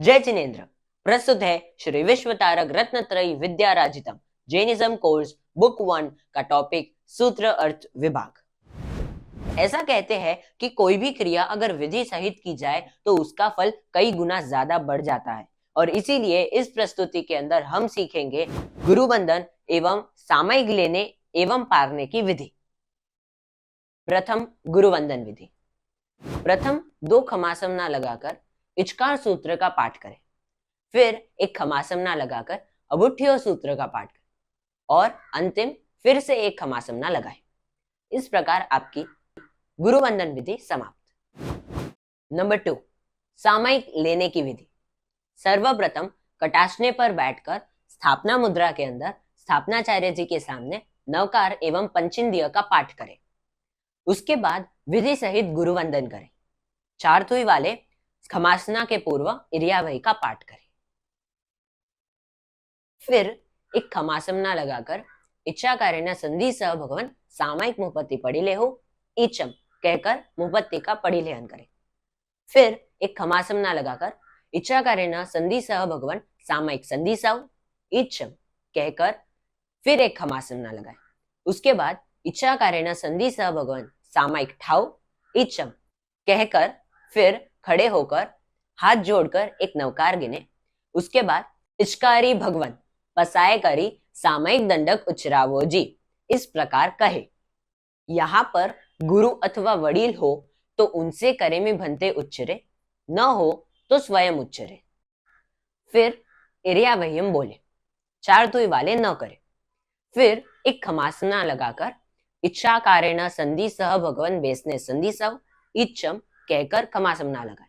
जय जिनेन्द्र। प्रस्तुत है श्री विश्व तारक रत्नत्रयी विद्याराजितम जैनिज्म कोर्स बुक 1 का टॉपिक सूत्र अर्थ विभाग। ऐसा कहते हैं कि कोई भी क्रिया अगर विधि सहित की जाए तो उसका फल कई गुना ज्यादा बढ़ जाता है, और इसीलिए इस प्रस्तुति के अंदर हम सीखेंगे गुरुबंधन एवं सामयिक लेने एवं पारने की विधि। प्रथम गुरुवंदन विधि। प्रथम दो खमासमना लगाकर इचकार सूत्र का पाठ करें, फिर एक खमासमना लगाकर अबुठ्यो सूत्र का पाठ करें और अंतिम फिर से एक खमासमना लगाएं। इस प्रकार आपकी गुरुवंदन विधि समाप्त। नंबर 2, सामयिक लेने की विधि। सर्वप्रथम कटासने पर बैठकर स्थापना मुद्रा के अंदर स्थापनाचार्य जी के सामने नवकार एवं पंचेंद्रिय का पाठ करें। उसके बाद विधि सहित गुरुवंदन करें। चारथुई वाले खमासना के पूर्व इरियावही का पाठ करें। फिर एक खमासमना लगाकर इच्छाकारेण संधि सह भगवान सामयिक मुपत्ति पड़िले हो इचम कहकर मुपत्ति का परिलेहन करें। फिर एक खमासमना लगाकर इच्छाकारेण संधि सह भगवान सामयिक संधि साव इचम कहकर फिर एक खमासमना लगाए। उसके बाद इच्छाकारेण संधि सह भगवान सामयिक ठाव इचम कहकर फिर खड़े होकर हाथ जोड़कर एक नवकार गिने। उसके बाद इचकारी भगवान पसाए करी सामयिक दंडक उचरावो जी, इस प्रकार कहे। यहाँ पर गुरु अथवा वडील हो तो उनसे करे में भंते उच्चरे, न हो तो स्वयं उच्चरे। फिर इरियावह्यम बोले, चारतुई वाले न करे। फिर एक खमासना लगाकर इच्छाकारेण संधि सह भगवान बेसने संधि सव इच्छम कहकर खमासमना लगाए।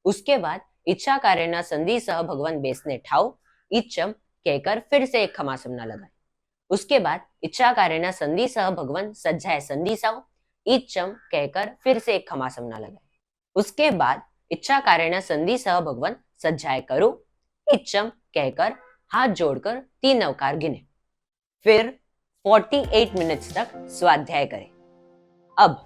उसके बाद इच्छाकारेण संधि सह भगवान बेसने ठाव इच्छम कहकर फिर से एक खमासमना लगाए। उसके बाद इच्छाकारेण संधि सह भगवान सज्जाए संधि सव इच्छम कहकर फिर से एक खमासमना लगाए। उसके बाद इच्छाकारेण संधि सह भगवान सज्जाए करो इच्छम कहकर हाथ जोड़कर 3 नवकार गिने। फिर 48 मिनट्स तक स्वाध्याय करें। अब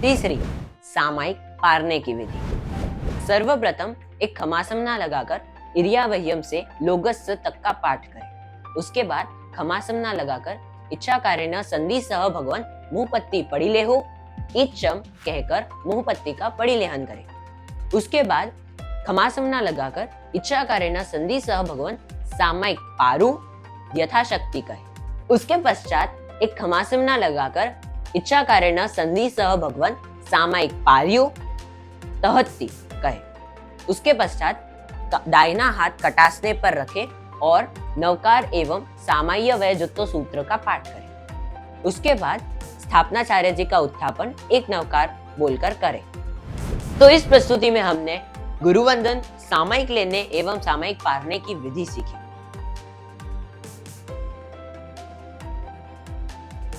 तीसरी सामयिक पारने की विधि। सर्वप्रथम एक खमासमना लगाकर इरियावह्यम से लोगस तक का पाठ करें। उसके बाद खमासमना लगाकर इच्छाकारेण संधि सह भगवान मुहपत्ति पड़िले हो इच्छम कहकर मुहपत्ति का परिलेहन करें। उसके बाद खमासमना लगाकर इच्छाकारेण संधि सह भगवान सामयिक पारु यथाशक्ति कहे। उसके पश्चात एक खमासमना लगाकर इच्छाकारेण संधि सह भगवान सामयिक पार्यो तहत्ति कहे। उसके पश्चात दाहिना हाथ कटासने पर रखे और नवकार एवं सामाय्य वय जुत्तो सूत्र का पाठ करें। उसके बाद स्थापनाचार्य जी का उत्थापन एक नवकार बोलकर करें। तो इस प्रस्तुति में हमने गुरुवंदन, सामयिक लेने एवं सामयिक पारने की विधि सीखी।